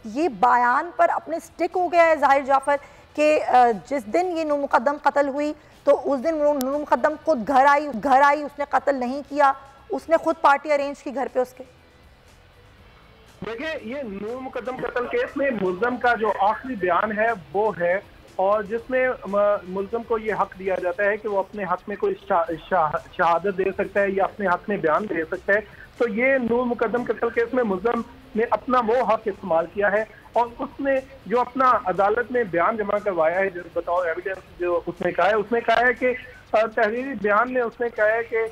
یہ بیان پر اپنے سٹک ہو گیا ہے ظاہر جعفر کہ جس دن یہ نور مقدم قتل ہوئی تو اس دن نور مقدم خود گھر آئی، اس نے قتل نہیں کیا، اس نے خود پارٹی ارینج کی گھر پہ اس کے؟ دیکھیں، یہ نور مقدم قتل کیس میں ملزم کا جو آخری بیان ہے وہ ہے، اور جس میں ملزم کو یہ حق دیا جاتا ہے کہ وہ اپنے حق میں کوئی شہادت دے سکتا ہے یا اپنے حق میں بیان دے سکتا ہے. تو یہ نور مقدم قتل کیس میں ملزم نے اپنا وہ حق استعمال کیا ہے، اور اس نے جو اپنا عدالت میں بیان جمع کروایا ہے بطور ایویڈنس، جو اس نے کہا ہے کہ تحریری بیان میں اس نے کہا ہے کہ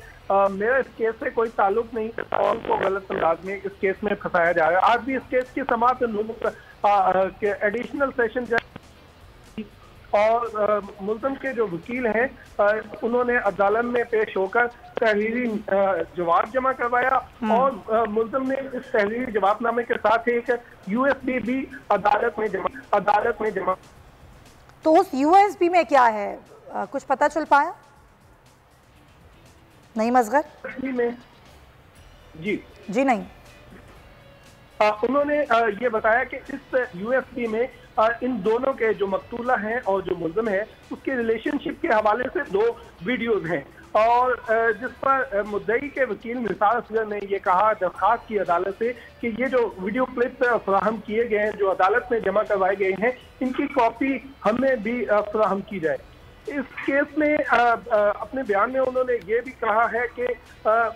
میرا اس کیس سے کوئی تعلق نہیں اور کو غلط انداز میں اس کیس میں پھنسایا جا رہا ہے. آج بھی اس کیس کی سماعت ایڈیشنل سیشن جج اور ملزم کے جو وکیل ہیں انہوں نے عدالت میں پیش ہو کر تحریری جواب جمع کروایا، اور ملزم نے اس تحریری جواب نامے کے ساتھ ایک USB بھی عدالت میں جمع. تو اس USB میں کیا ہے، کچھ پتہ چل پایا؟ نہیں مصغر جی نہیں. انہوں نے یہ بتایا کہ اس USB میں ان دونوں کے جو مقتولہ ہیں اور جو ملزم ہے اس کے ریلیشن شپ کے حوالے سے 2 ویڈیوز ہیں، اور جس پر مدعی کے وکیل نثار اصغر نے یہ کہا درخواست کی عدالت سے کہ یہ جو ویڈیو کلپ فراہم کیے گئے ہیں جو عدالت میں جمع کروائے گئے ہیں ان کی کاپی ہمیں بھی فراہم کی جائے. اس کیس میں اپنے بیان میں انہوں نے یہ بھی کہا ہے کہ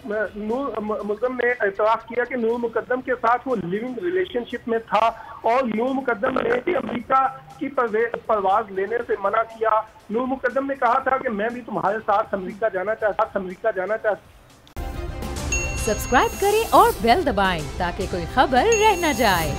ملزم نے اعتراف کیا کہ نور مقدم کے ساتھ وہ لیونگ ریلیشن شپ میں تھا، اور نور مقدم نے بھی امریکہ کی پرواز لینے سے منع کیا. نور مقدم نے کہا تھا کہ میں بھی تمہارے ساتھ امریکہ جانا چاہتا. سبسکرائب کریں اور بیل دبائیں تاکہ کوئی خبر رہ نہ جائے.